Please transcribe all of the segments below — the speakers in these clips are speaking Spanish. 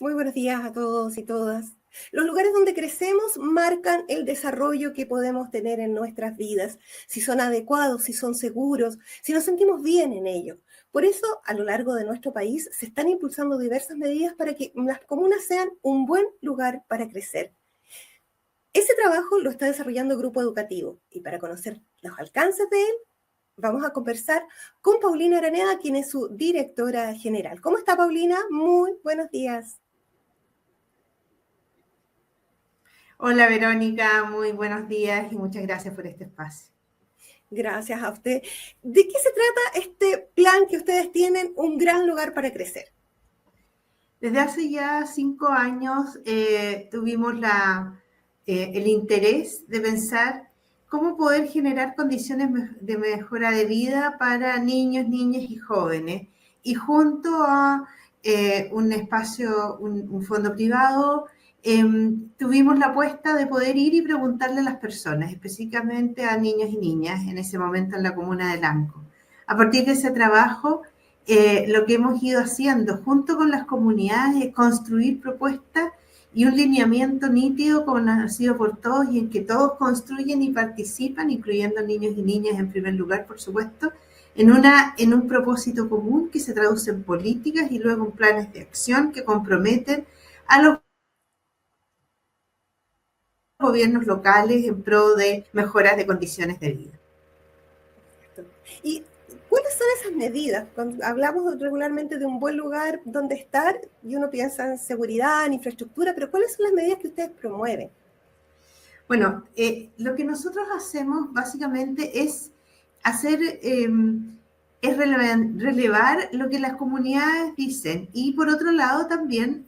Muy buenos días a todos y todas. Los lugares donde crecemos marcan el desarrollo que podemos tener en nuestras vidas, si son adecuados, si son seguros, si nos sentimos bien en ellos. Por eso, a lo largo de nuestro país se están impulsando diversas medidas para que las comunas sean un buen lugar para crecer. Ese trabajo lo está desarrollando el Grupo Educativo y para conocer los alcances de él, vamos a conversar con Paulina Araneda, quien es su directora general. ¿Cómo está, Paulina? Muy buenos días. Hola Verónica, muy buenos días y muchas gracias por este espacio. Gracias a usted. ¿De qué se trata este plan que ustedes tienen, un gran lugar para crecer? Desde hace ya 5 años tuvimos el interés de pensar cómo poder generar condiciones de mejora de vida para niños, niñas y jóvenes. Y junto a un espacio, un fondo privado, tuvimos la apuesta de poder ir y preguntarle a las personas, específicamente a niños y niñas, en ese momento en la comuna de Lanco. A partir de ese trabajo, lo que hemos ido haciendo junto con las comunidades es construir propuestas y un lineamiento nítido conocido por todos y en que todos construyen y participan, incluyendo niños y niñas en primer lugar, por supuesto, en un propósito común que se traduce en políticas y luego en planes de acción que comprometen a los gobiernos locales en pro de mejoras de condiciones de vida. ¿Y cuáles son esas medidas? Cuando hablamos regularmente de un buen lugar donde estar, y uno piensa en seguridad, en infraestructura, pero ¿cuáles son las medidas que ustedes promueven? Bueno, lo que nosotros hacemos básicamente es hacer, es relevar lo que las comunidades dicen y por otro lado también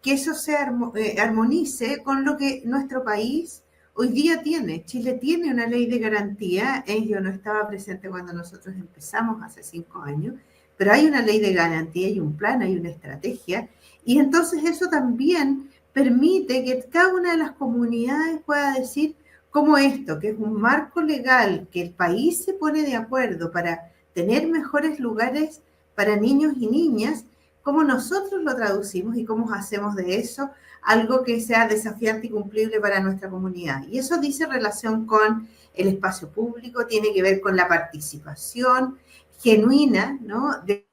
que eso se armonice con lo que nuestro país hoy día tiene. Chile tiene una ley de garantía, yo no estaba presente cuando nosotros empezamos hace 5 años, pero hay una ley de garantía y un plan, hay una estrategia y entonces eso también permite que cada una de las comunidades pueda decir cómo esto, que es un marco legal, que el país se pone de acuerdo para tener mejores lugares para niños y niñas, cómo nosotros lo traducimos y cómo hacemos de eso algo que sea desafiante y cumplible para nuestra comunidad. Y eso dice relación con el espacio público, tiene que ver con la participación genuina, ¿no?, de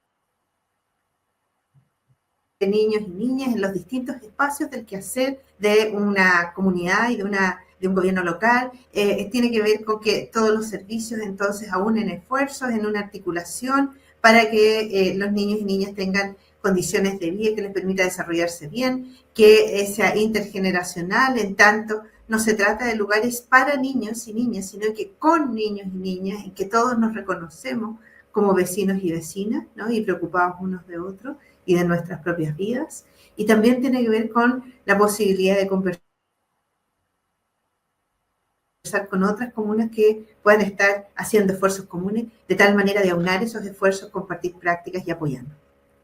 niños y niñas en los distintos espacios del quehacer de una comunidad y de un gobierno local. Tiene que ver con que todos los servicios entonces aúnen esfuerzos en una articulación para que los niños y niñas tengan condiciones de vida que les permita desarrollarse bien, que sea intergeneracional, en tanto no se trata de lugares para niños y niñas, sino que con niños y niñas, en que todos nos reconocemos como vecinos y vecinas, ¿no?, y preocupados unos de otros y de nuestras propias vidas. Y también tiene que ver con la posibilidad de conversar con otras comunas que puedan estar haciendo esfuerzos comunes, de tal manera de aunar esos esfuerzos, compartir prácticas y apoyando.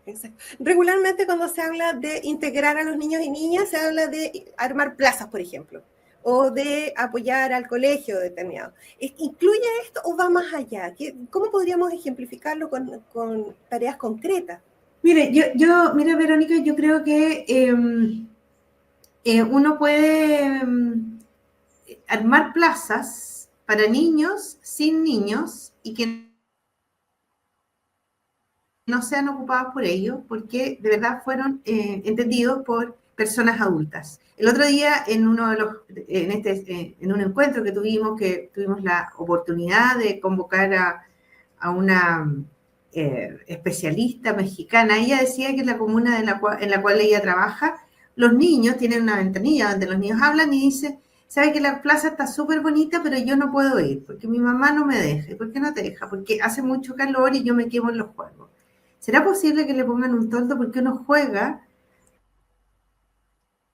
Exacto. Regularmente cuando se habla de integrar a los niños y niñas, se habla de armar plazas, por ejemplo, o de apoyar al colegio determinado. ¿Incluye esto o va más allá? ¿Cómo podríamos ejemplificarlo con tareas concretas? Mire, mira, Verónica, yo creo que uno puede armar plazas para niños, sin niños, y que no sean ocupadas por ellos, porque de verdad fueron entendidos por personas adultas. El otro día, en un encuentro que tuvimos la oportunidad de convocar a una especialista mexicana, ella decía que en la comuna en la cual ella trabaja, los niños tienen una ventanilla donde los niños hablan y dicen, sabe que la plaza está súper bonita, pero yo no puedo ir, porque mi mamá no me deja. ¿Y por qué no te deja? Porque hace mucho calor y yo me quemo en los juegos. ¿Será posible que le pongan un toldo porque uno juega?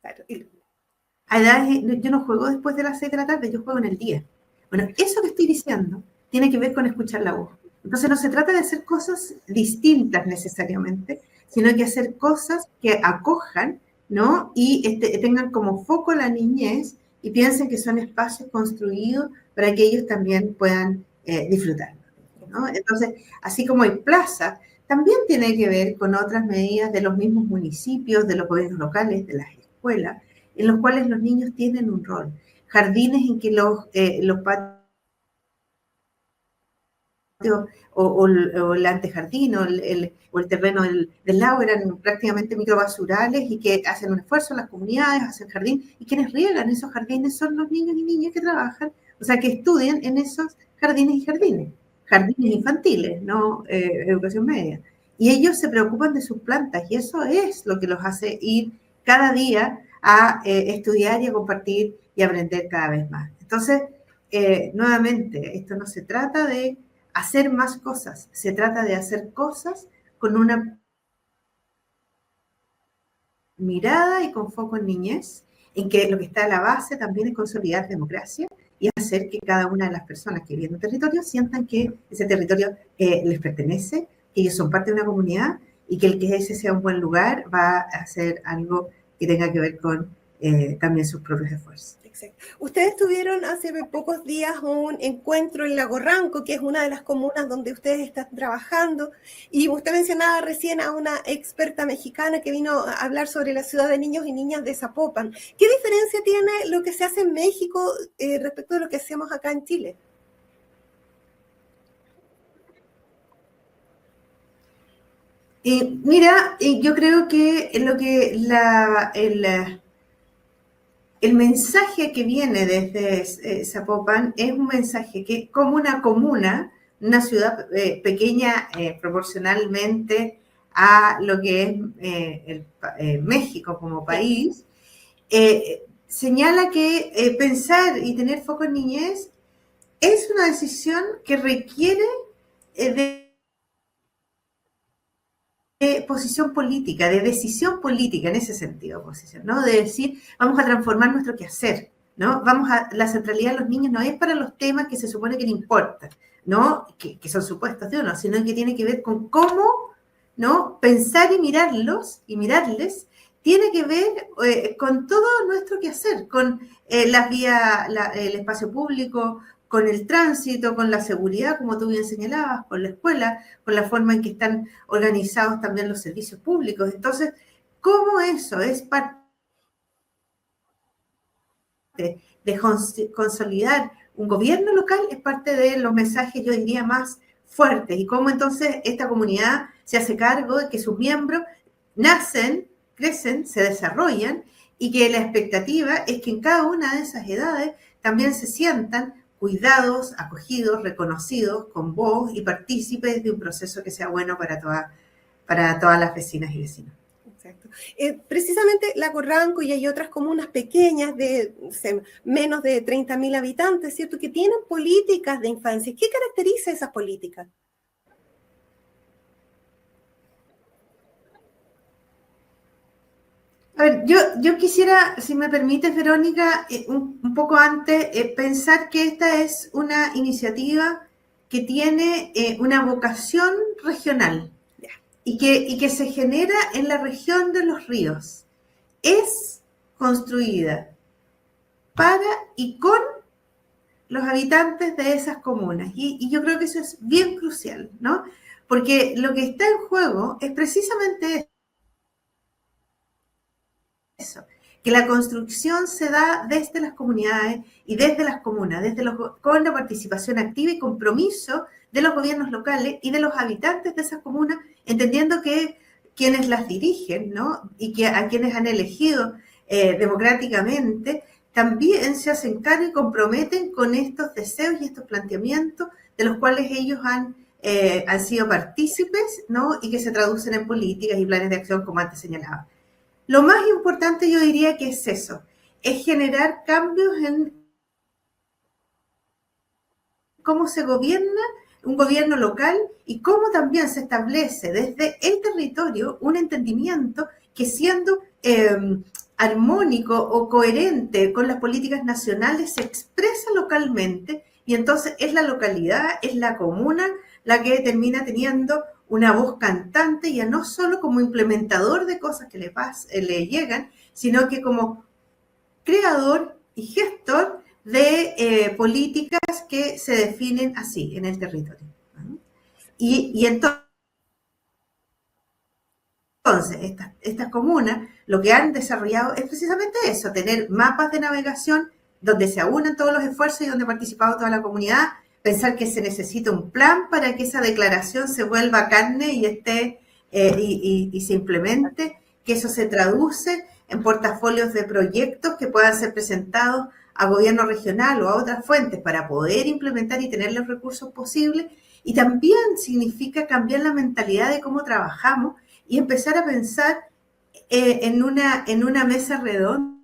Claro. A edades, yo no juego después de las 6 de la tarde, yo juego en el día. Bueno, eso que estoy diciendo tiene que ver con escuchar la voz. Entonces no se trata de hacer cosas distintas necesariamente, sino que hacer cosas que acojan, ¿no? Y tengan como foco la niñez y piensen que son espacios construidos para que ellos también puedan disfrutar, ¿no? Entonces, así como hay plazas, también tiene que ver con otras medidas de los mismos municipios, de los gobiernos locales, de las escuelas, en los cuales los niños tienen un rol. Jardines en que los patios o el antejardín o el terreno del lago eran prácticamente microbasurales y que hacen un esfuerzo las comunidades, hacen jardín, y quienes riegan esos jardines son los niños y niñas que trabajan, o sea, que estudian en esos jardines infantiles, no educación media. Y ellos se preocupan de sus plantas y eso es lo que los hace ir cada día a estudiar y a compartir y aprender cada vez más. Entonces, nuevamente, esto no se trata de hacer más cosas, se trata de hacer cosas con una mirada y con foco en niñez, en que lo que está a la base también es consolidar democracia y hacer que cada una de las personas que viven en un territorio sientan que ese territorio les pertenece, que ellos son parte de una comunidad y que el que ese sea un buen lugar va a hacer algo que tenga que ver con también sus propios esfuerzos. Exacto. Ustedes tuvieron hace pocos días un encuentro en Lago Ranco, que es una de las comunas donde ustedes están trabajando, y usted mencionaba recién a una experta mexicana que vino a hablar sobre la ciudad de niños y niñas de Zapopan. ¿Qué diferencia tiene lo que se hace en México respecto de lo que hacemos acá en Chile? Mira, yo creo que el mensaje que viene desde Zapopan es un mensaje que como una comuna, una ciudad pequeña proporcionalmente a lo que es México como país, señala que pensar y tener foco en niñez es una decisión que requiere de posición política, de decisión política en ese sentido, posición, ¿no? De decir, vamos a transformar nuestro quehacer, ¿no? La centralidad de los niños no es para los temas que se supone que no importan, ¿no? Que son supuestos de uno, sino que tiene que ver con cómo, ¿no? Pensar y mirarlos y mirarles tiene que ver con todo nuestro quehacer, con las vías, el espacio público, con el tránsito, con la seguridad, como tú bien señalabas, con la escuela, con la forma en que están organizados también los servicios públicos. Entonces, ¿cómo eso es parte de consolidar un gobierno local? Es parte de los mensajes, yo diría, más fuertes. Y cómo entonces esta comunidad se hace cargo de que sus miembros nacen, crecen, se desarrollan y que la expectativa es que en cada una de esas edades también se sientan cuidados, acogidos, reconocidos, con voz y partícipes de un proceso que sea bueno para todas las vecinas y vecinos. Exacto. Precisamente Lago Ranco y hay otras comunas pequeñas de menos de 30.000 habitantes, ¿cierto?, que tienen políticas de infancia. ¿Qué caracteriza esas políticas? A ver, yo quisiera, si me permites, Verónica, un poco antes, pensar que esta es una iniciativa que tiene una vocación regional y que se genera en la región de los ríos. Es construida para y con los habitantes de esas comunas. Y yo creo que eso es bien crucial, ¿no? Porque lo que está en juego es precisamente eso, que la construcción se da desde las comunidades y desde las comunas, con la participación activa y compromiso de los gobiernos locales y de los habitantes de esas comunas, entendiendo que quienes las dirigen, ¿no? Y que a quienes han elegido democráticamente, también se hacen cargo y comprometen con estos deseos y estos planteamientos de los cuales ellos han sido partícipes, ¿no? Y que se traducen en políticas y planes de acción, como antes señalaba. Lo más importante yo diría que es eso, es generar cambios en cómo se gobierna un gobierno local y cómo también se establece desde el territorio un entendimiento que siendo armónico o coherente con las políticas nacionales se expresa localmente y entonces es la localidad, es la comuna la que termina teniendo una voz cantante, ya no solo como implementador de cosas que le llegan, sino que como creador y gestor de políticas que se definen así en el territorio. Y entonces Entonces, estas comunas lo que han desarrollado es precisamente eso, tener mapas de navegación donde se aunan todos los esfuerzos y donde ha participado toda la comunidad, pensar que se necesita un plan para que esa declaración se vuelva carne y esté y se implemente, que eso se traduce en portafolios de proyectos que puedan ser presentados a gobierno regional o a otras fuentes para poder implementar y tener los recursos posibles. Y también significa cambiar la mentalidad de cómo trabajamos y empezar a pensar en una mesa redonda,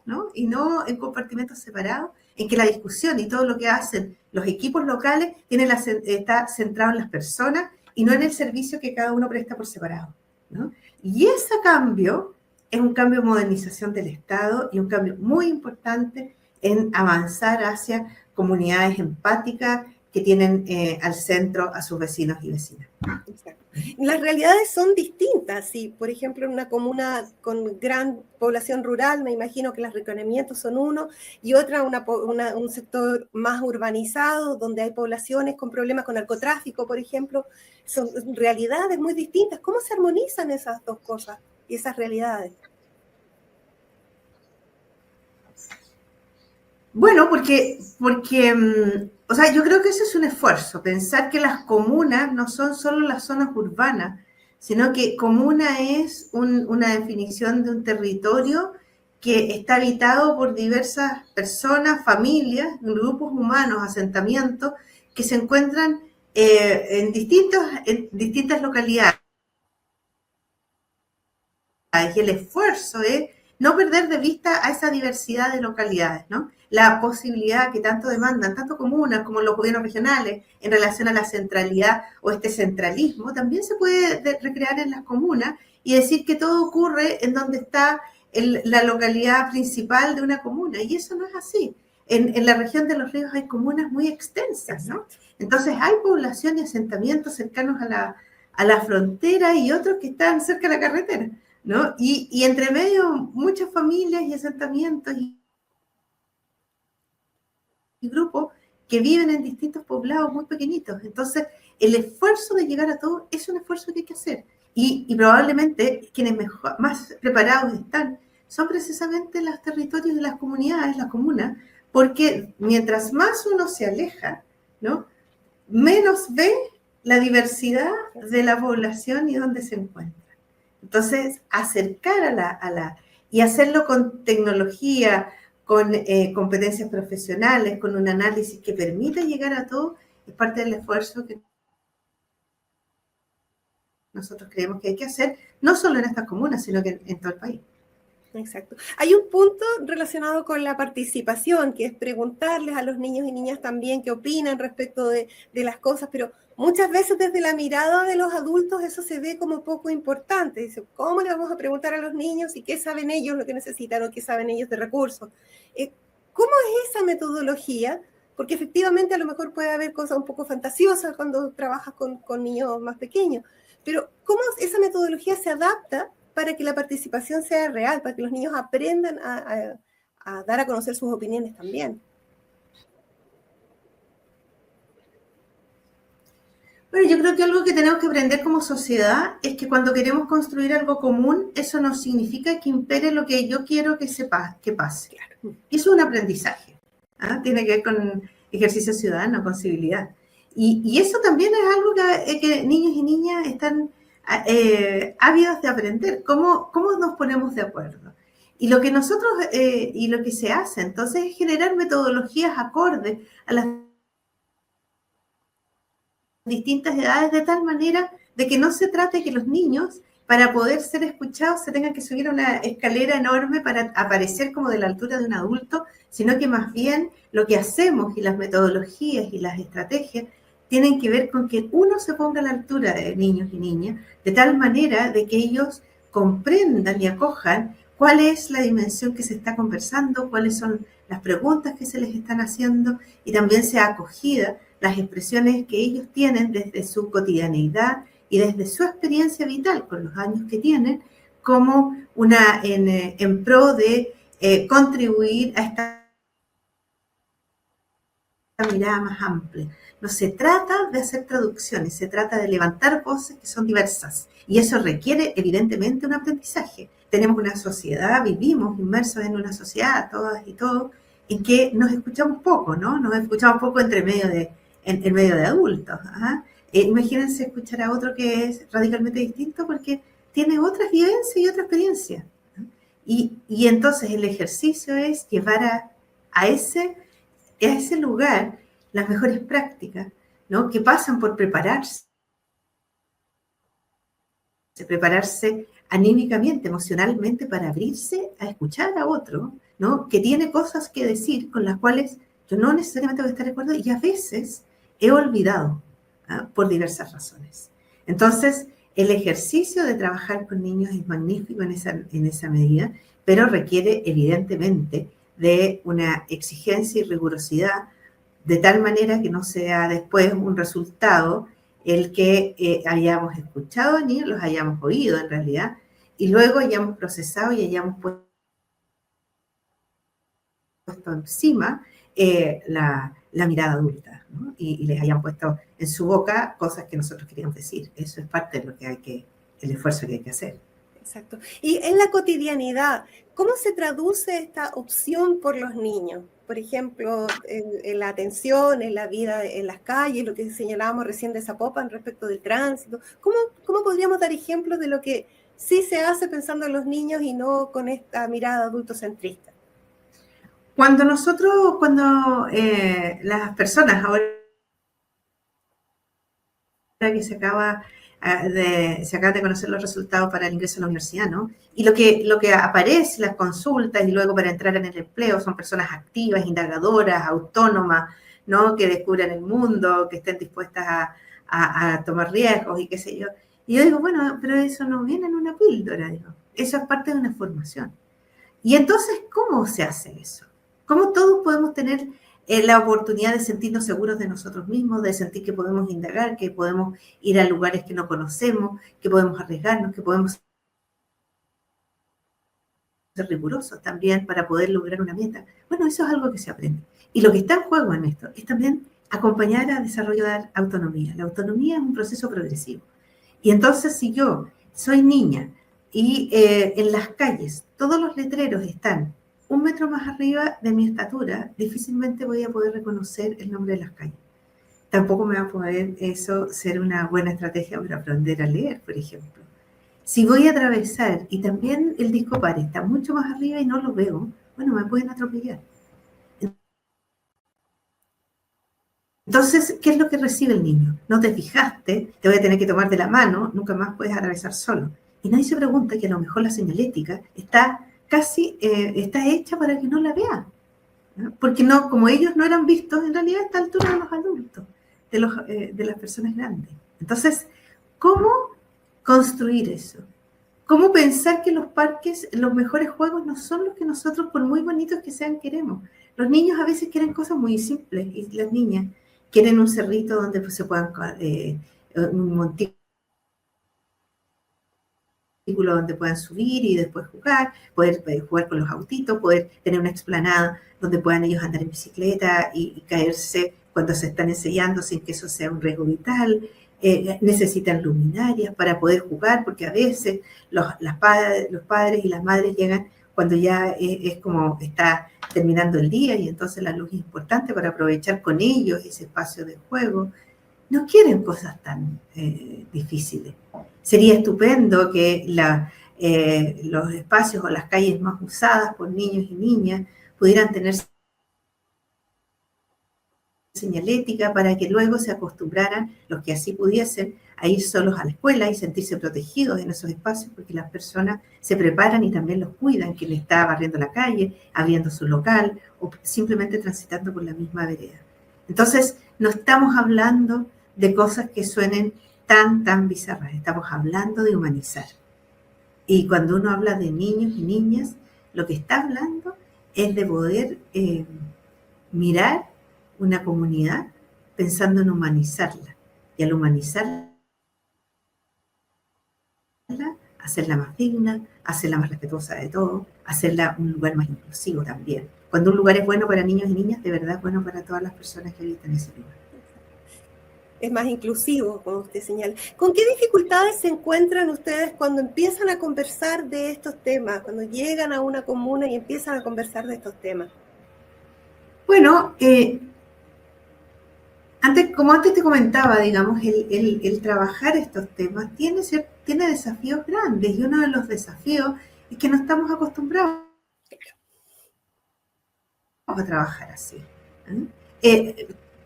¿no? Y no en compartimentos separados, en que la discusión y todo lo que hacen los equipos locales está centrado en las personas y no en el servicio que cada uno presta por separado, ¿no? Y ese cambio es un cambio de modernización del Estado y un cambio muy importante en avanzar hacia comunidades empáticas que tienen al centro a sus vecinos y vecinas. Exacto. Las realidades son distintas. Si, por ejemplo, en una comuna con gran población rural, me imagino que los requerimientos son uno, y otra un sector más urbanizado, donde hay poblaciones con problemas con narcotráfico, por ejemplo, son realidades muy distintas. ¿Cómo se armonizan esas dos cosas y esas realidades? Bueno, porque o sea, yo creo que eso es un esfuerzo, pensar que las comunas no son solo las zonas urbanas, sino que comuna es una definición de un territorio que está habitado por diversas personas, familias, grupos humanos, asentamientos, que se encuentran en distintas localidades. Y el esfuerzo es no perder de vista a esa diversidad de localidades, ¿no? La posibilidad que tanto demandan, tanto comunas como los gobiernos regionales, en relación a la centralidad o este centralismo, también se puede recrear en las comunas y decir que todo ocurre en donde está la localidad principal de una comuna, y eso no es así. En la región de los ríos hay comunas muy extensas, ¿no? Entonces hay población y asentamientos cercanos a la frontera y otros que están cerca de la carretera, ¿no? Y entre medio muchas familias y asentamientos y grupos que viven en distintos poblados muy pequeñitos. Entonces, el esfuerzo de llegar a todo es un esfuerzo que hay que hacer. Y probablemente quienes más preparados están son precisamente los territorios de las comunidades, las comunas, porque mientras más uno se aleja, ¿no?, menos ve la diversidad de la población y dónde se encuentra. Entonces, acercar y hacerlo con tecnología, con competencias profesionales, con un análisis que permita llegar a todo, es parte del esfuerzo que nosotros creemos que hay que hacer, no solo en estas comunas, sino que en todo el país. Exacto. Hay un punto relacionado con la participación, que es preguntarles a los niños y niñas también qué opinan respecto de las cosas, pero muchas veces desde la mirada de los adultos eso se ve como poco importante. Dice, ¿cómo le vamos a preguntar a los niños y qué saben ellos lo que necesitan o qué saben ellos de recursos? ¿Cómo es esa metodología? Porque efectivamente a lo mejor puede haber cosas un poco fantasiosas cuando trabajas con niños más pequeños, pero ¿cómo esa metodología se adapta para que la participación sea real, para que los niños aprendan a dar a conocer sus opiniones también? Bueno, yo creo que algo que tenemos que aprender como sociedad es que cuando queremos construir algo común, eso no significa que impere lo que yo quiero que pase. Claro. Y eso es un aprendizaje. ¿Ah? Tiene que ver con ejercicio ciudadano, con civilidad. Y eso también es algo que niños y niñas están ávidos de aprender. ¿Cómo nos ponemos de acuerdo? Y lo que nosotros, y lo que se hace entonces es generar metodologías acordes a las distintas edades, de tal manera de que no se trate que los niños, para poder ser escuchados, se tengan que subir a una escalera enorme para aparecer como de la altura de un adulto, sino que más bien lo que hacemos y las metodologías y las estrategias tienen que ver con que uno se ponga a la altura de niños y niñas, de tal manera de que ellos comprendan y acojan cuál es la dimensión que se está conversando, cuáles son las preguntas que se les están haciendo, y también sea acogida las expresiones que ellos tienen desde su cotidianeidad y desde su experiencia vital con los años que tienen, como en pro de contribuir a esta mirada más amplia. No se trata de hacer traducciones, se trata de levantar voces que son diversas. Y eso requiere, evidentemente, un aprendizaje. Tenemos una sociedad, vivimos inmersos en una sociedad, todas y todos, en que nos escuchamos poco, ¿no? Nos escuchamos poco en medio de adultos. ¿Ah? Imagínense escuchar a otro que es radicalmente distinto porque tiene otras vivencias y otra experiencia. ¿No? Y entonces el ejercicio es llevar a ese lugar las mejores prácticas, ¿no? Que pasan por prepararse anímicamente, emocionalmente, para abrirse a escuchar a otro, ¿no? Que tiene cosas que decir con las cuales yo no necesariamente voy a estar de acuerdo y a veces he olvidado, ¿ah? Por diversas razones. Entonces, el ejercicio de trabajar con niños es magnífico en esa medida, pero requiere evidentemente de una exigencia y rigurosidad de tal manera que no sea después un resultado el que hayamos escuchado ni los hayamos oído en realidad, y luego hayamos procesado y hayamos puesto encima la mirada adulta, ¿no? Y les hayan puesto en su boca cosas que nosotros queríamos decir. Eso es parte de lo que el esfuerzo que hay que hacer. Exacto. Y en la cotidianidad, ¿cómo se traduce esta opción por los niños? Por ejemplo, en la atención, en la vida en las calles, lo que señalábamos recién de Zapopan respecto del tránsito. ¿Cómo podríamos dar ejemplos de lo que sí se hace pensando en los niños y no con esta mirada adultocentrista? Cuando las personas ahora que se acaban de conocer los resultados para el ingreso a la universidad, ¿no? Y lo que aparece, las consultas y luego para entrar en el empleo, son personas activas, indagadoras, autónomas, ¿no? Que descubran el mundo, que estén dispuestas a tomar riesgos y qué sé yo. Y yo digo, bueno, pero eso no viene en una píldora, digo. Eso es parte de una formación. Y entonces, ¿cómo se hace eso? ¿Cómo todos podemos tener la oportunidad de sentirnos seguros de nosotros mismos, de sentir que podemos indagar, que podemos ir a lugares que no conocemos, que podemos arriesgarnos, que podemos ser rigurosos también para poder lograr una meta? Bueno, eso es algo que se aprende. Y lo que está en juego en esto es también acompañar a desarrollar autonomía. La autonomía es un proceso progresivo. Y entonces, si yo soy niña y en las calles todos los letreros están 1 metro más arriba de mi estatura, difícilmente voy a poder reconocer el nombre de las calles. Tampoco me va a poder eso ser una buena estrategia para aprender a leer, por ejemplo. Si voy a atravesar y también el disco par está mucho más arriba y no lo veo, bueno, me pueden atropellar. Entonces, ¿qué es lo que recibe el niño? No te fijaste, te voy a tener que tomar de la mano, nunca más puedes atravesar solo. Y nadie se pregunta que a lo mejor la señalética está está hecha para que no la vean. ¿No? Porque no, como ellos no eran vistos, en realidad a esta altura de los adultos, de las personas grandes. Entonces, ¿cómo construir eso? ¿Cómo pensar que los parques, los mejores juegos no son los que nosotros, por muy bonitos que sean, queremos? Los niños a veces quieren cosas muy simples y las niñas quieren un cerrito donde se puedan, un montículo donde puedan subir y después jugar, poder jugar con los autitos, poder tener una explanada donde puedan ellos andar en bicicleta y caerse cuando se están enseñando sin que eso sea un riesgo vital. Necesitan luminarias para poder jugar, porque a veces los padres y las madres llegan cuando ya es como está terminando el día y entonces la luz es importante para aprovechar con ellos ese espacio de juego. No quieren cosas tan difíciles. Sería estupendo que los espacios o las calles más usadas por niños y niñas pudieran tener señalética para que luego se acostumbraran, los que así pudiesen, a ir solos a la escuela y sentirse protegidos en esos espacios, porque las personas se preparan y también los cuidan, quien está barriendo la calle, abriendo su local o simplemente transitando por la misma vereda. Entonces, no estamos hablando de cosas que suenen tan bizarras, estamos hablando de humanizar. Y cuando uno habla de niños y niñas, lo que está hablando es de poder mirar una comunidad pensando en humanizarla. Y al humanizarla, hacerla más digna, hacerla más respetuosa de todo, hacerla un lugar más inclusivo también. Cuando un lugar es bueno para niños y niñas, de verdad es bueno para todas las personas que habitan ese lugar. Es más inclusivo, como usted señala. ¿Con qué dificultades se encuentran ustedes cuando empiezan a conversar de estos temas, cuando llegan a una comuna y empiezan a conversar de estos temas? Bueno, como antes te comentaba, digamos, el trabajar estos temas tiene desafíos grandes, y uno de los desafíos es que no estamos acostumbrados a trabajar así.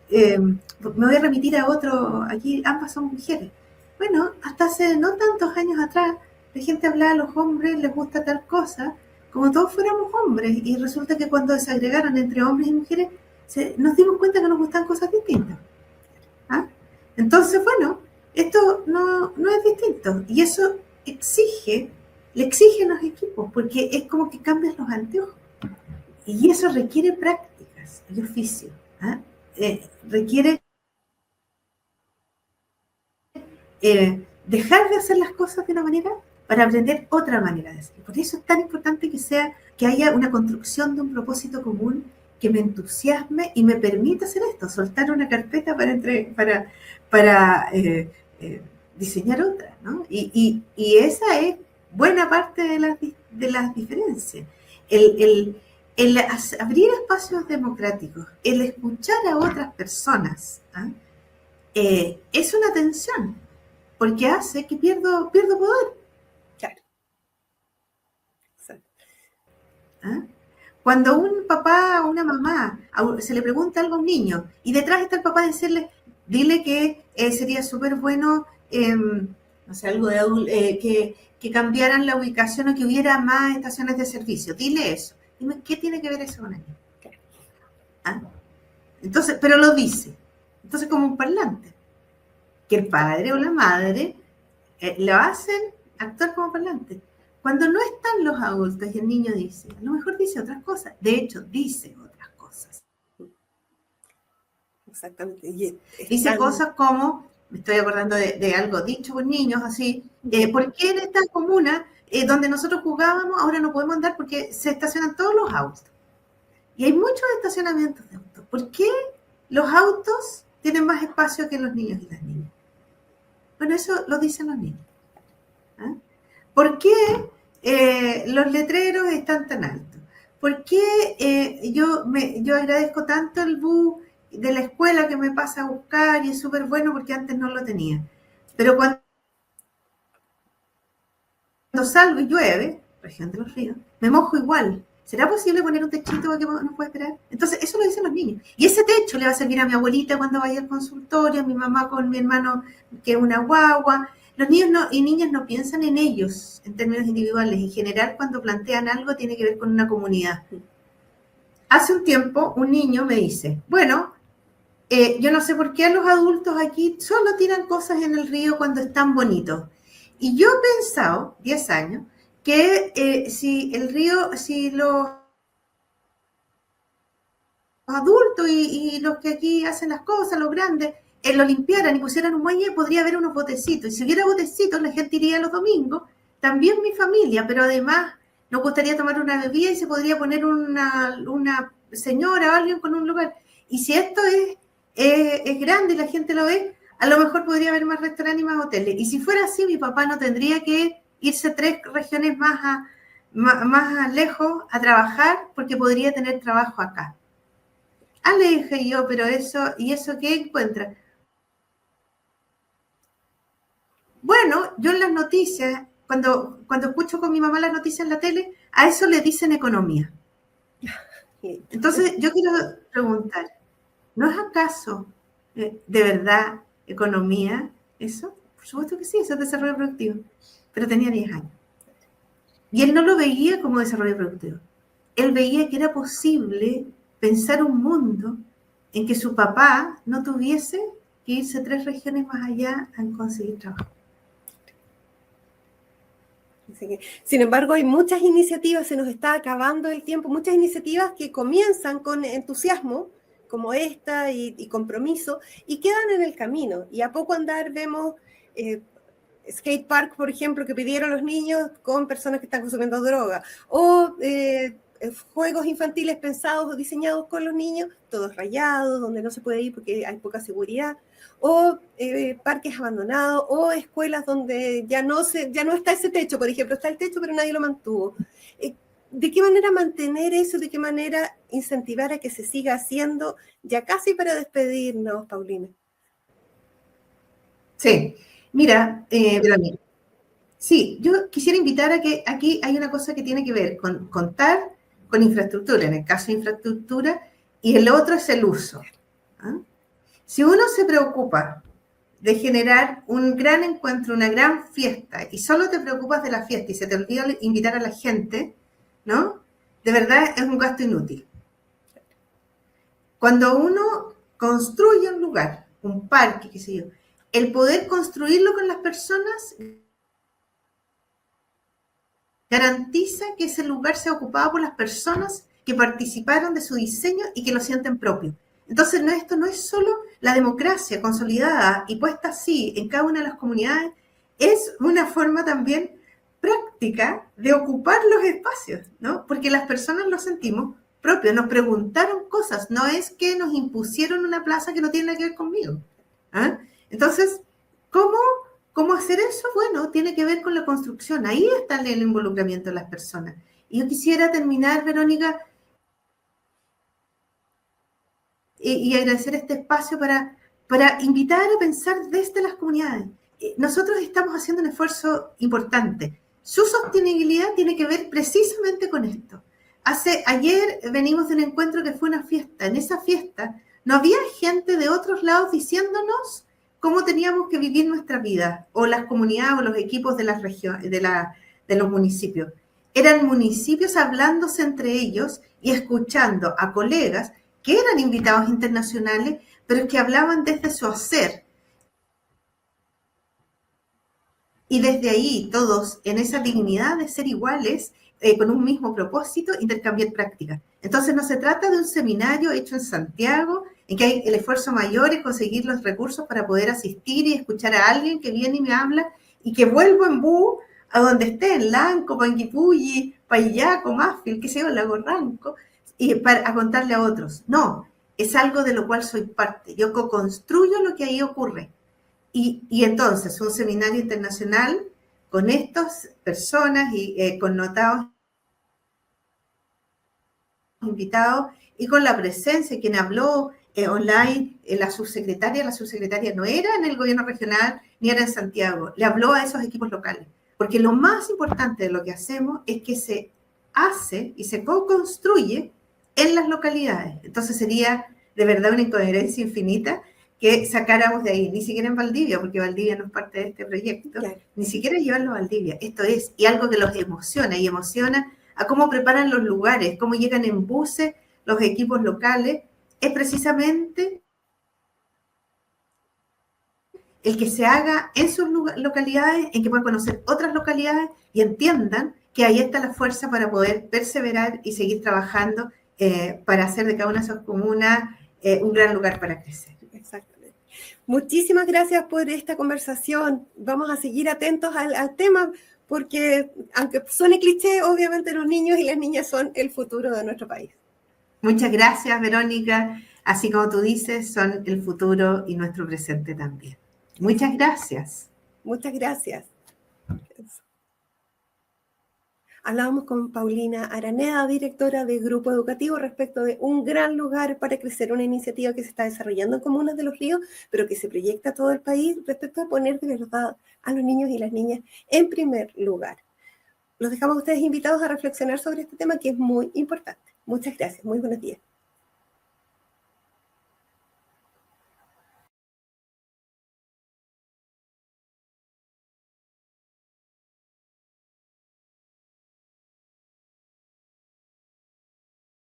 Me voy a remitir a otro, aquí ambas son mujeres. Bueno, hasta hace no tantos años atrás, la gente hablaba a los hombres, les gusta tal cosa, como todos fuéramos hombres, y resulta que cuando desagregaron entre hombres y mujeres, nos dimos cuenta que nos gustan cosas distintas. ¿Ah? Entonces, bueno, esto no es distinto, y eso le exigen los equipos, porque es como que cambian los anteojos, y eso requiere prácticas y oficio. ¿Ah? Requiere dejar de hacer las cosas de una manera para aprender otra manera de hacer. Por eso es tan importante que haya una construcción de un propósito común que me entusiasme y me permita hacer esto, soltar una carpeta para diseñar otra, ¿no? Y esa es buena parte de las diferencias. El abrir espacios democráticos, el escuchar a otras personas, ¿ah? Es una tensión, porque hace que pierdo poder. Claro. Exacto. ¿Ah? Cuando un papá o una mamá se le pregunta algo a un niño y detrás está el papá decirle, dile que sería súper bueno, no sé, algo de que cambiaran la ubicación o que hubiera más estaciones de servicio. Dile eso. Dime, ¿qué tiene que ver eso con él? ¿Ah? Entonces, pero lo dice. Entonces, como un parlante. Que el padre o la madre lo hacen actuar como parlante. Cuando no están los adultos y el niño dice, a lo mejor dice otras cosas. De hecho, dice otras cosas. Exactamente. Dice cosas como, me estoy acordando de algo dicho por niños, así, ¿por qué en esta comuna donde nosotros jugábamos ahora no podemos andar porque se estacionan todos los autos? Y hay muchos estacionamientos de autos. ¿Por qué los autos tienen más espacio que los niños y las niñas? Bueno, eso lo dicen los niños. ¿Ah? ¿Por qué los letreros están tan altos? ¿Por qué yo agradezco tanto el bus de la escuela que me pasa a buscar y es súper bueno porque antes no lo tenía? Pero cuando salgo y llueve, región de los ríos, me mojo igual. ¿Será posible poner un techito para que nos pueda esperar? Entonces, eso lo dicen los niños. Y ese techo le va a servir a mi abuelita cuando vaya al consultorio, a mi mamá con mi hermano, que es una guagua. Los niños y niñas no piensan en ellos en términos individuales. En general, cuando plantean algo, tiene que ver con una comunidad. Hace un tiempo, un niño me dice, bueno, yo no sé por qué a los adultos aquí solo tiran cosas en el río cuando están bonitos. Y yo he pensado, 10 años, que si los adultos y los que aquí hacen las cosas, los grandes, lo limpiaran y pusieran un muelle, podría haber unos botecitos. Y si hubiera botecitos, la gente iría los domingos, también mi familia, pero además nos gustaría tomar una bebida y se podría poner una señora o alguien con un lugar. Y si esto es grande y la gente lo ve, a lo mejor podría haber más restaurantes y más hoteles. Y si fuera así, mi papá no tendría que irse 3 regiones más lejos a trabajar porque podría tener trabajo acá. Le dije yo, pero ¿y eso qué encuentra? Bueno, yo en las noticias, cuando escucho con mi mamá las noticias en la tele, a eso le dicen economía. Entonces, yo quiero preguntar, ¿no es acaso de verdad economía eso? Por supuesto que sí, eso es desarrollo productivo. Pero tenía 10 años. Y él no lo veía como desarrollo productivo. Él veía que era posible pensar un mundo en que su papá no tuviese que irse 3 regiones más allá a conseguir trabajo. Sin embargo, hay muchas iniciativas, se nos está acabando el tiempo, muchas iniciativas que comienzan con entusiasmo, como esta, y compromiso, y quedan en el camino. Y a poco andar vemos skate park, por ejemplo, que pidieron los niños con personas que están consumiendo droga, o juegos infantiles pensados o diseñados con los niños, todos rayados, donde no se puede ir porque hay poca seguridad, o parques abandonados, o escuelas donde ya no está ese techo, por ejemplo, está el techo pero nadie lo mantuvo. ¿De qué manera mantener eso? ¿De qué manera incentivar a que se siga haciendo? Ya casi para despedirnos, Paulina. Sí, mira, Verónica, sí, yo quisiera invitar a que aquí hay una cosa que tiene que ver con contar con infraestructura, en el caso de infraestructura, y el otro es el uso. ¿Ah? Si uno se preocupa de generar un gran encuentro, una gran fiesta, y solo te preocupas de la fiesta y se te olvida invitar a la gente, ¿no? De verdad es un gasto inútil. Cuando uno construye un lugar, un parque, qué sé yo, el poder construirlo con las personas garantiza que ese lugar sea ocupado por las personas que participaron de su diseño y que lo sienten propio. Entonces, esto no es solo la democracia consolidada y puesta así en cada una de las comunidades, es una forma también práctica de ocupar los espacios, ¿no? Porque las personas lo sentimos propio, nos preguntaron cosas, no es que nos impusieron una plaza que no tiene nada que ver conmigo. ¿Ah? Entonces, ¿cómo hacer eso? Bueno, tiene que ver con la construcción, ahí está el involucramiento de las personas. Y yo quisiera terminar, Verónica, y agradecer este espacio para invitar a pensar desde las comunidades. Nosotros estamos haciendo un esfuerzo importante. Su sostenibilidad tiene que ver precisamente con esto. Ayer venimos de un encuentro que fue una fiesta. En esa fiesta no había gente de otros lados diciéndonos cómo teníamos que vivir nuestra vida, o las comunidades o los equipos de las regiones, de los municipios. Eran municipios hablándose entre ellos y escuchando a colegas que eran invitados internacionales, pero que hablaban desde su hacer. Y desde ahí, todos en esa dignidad de ser iguales, con un mismo propósito, intercambiar prácticas. Entonces, no se trata de un seminario hecho en Santiago, en que hay el esfuerzo mayor en conseguir los recursos para poder asistir y escuchar a alguien que viene y me habla, y que vuelvo en bus a donde esté, en Lanco, Panguipulli, Payaco, Mafil, qué sé yo, Lago Ranco, y a contarle a otros. No, es algo de lo cual soy parte. Yo co-construyo lo que ahí ocurre. Y entonces, un seminario internacional con estas personas y connotados invitados, y con la presencia, quien habló online, la subsecretaria no era en el gobierno regional ni era en Santiago, le habló a esos equipos locales. Porque lo más importante de lo que hacemos es que se hace y se co-construye en las localidades. Entonces sería de verdad una incoherencia infinita que sacáramos de ahí, ni siquiera en Valdivia, porque Valdivia no es parte de este proyecto, claro, ni siquiera llevarlo a Valdivia. Esto es, y algo que los emociona, y emociona a cómo preparan los lugares, cómo llegan en buses los equipos locales, es precisamente el que se haga en sus localidades, en que puedan conocer otras localidades y entiendan que ahí está la fuerza para poder perseverar y seguir trabajando para hacer de cada una de esas comunas un gran lugar para crecer. Exactamente. Muchísimas gracias por esta conversación. Vamos a seguir atentos al tema, porque aunque suene cliché, obviamente los niños y las niñas son el futuro de nuestro país. Muchas gracias, Verónica. Así como tú dices, son el futuro y nuestro presente también. Muchas gracias. Muchas gracias. Hablábamos con Paulina Araneda, directora de Grupo Educativo, respecto de un gran lugar para crecer, una iniciativa que se está desarrollando en Comunas de los Ríos, pero que se proyecta a todo el país respecto a poner de verdad a los niños y las niñas en primer lugar. Los dejamos a ustedes invitados a reflexionar sobre este tema que es muy importante. Muchas gracias. Muy buenos días.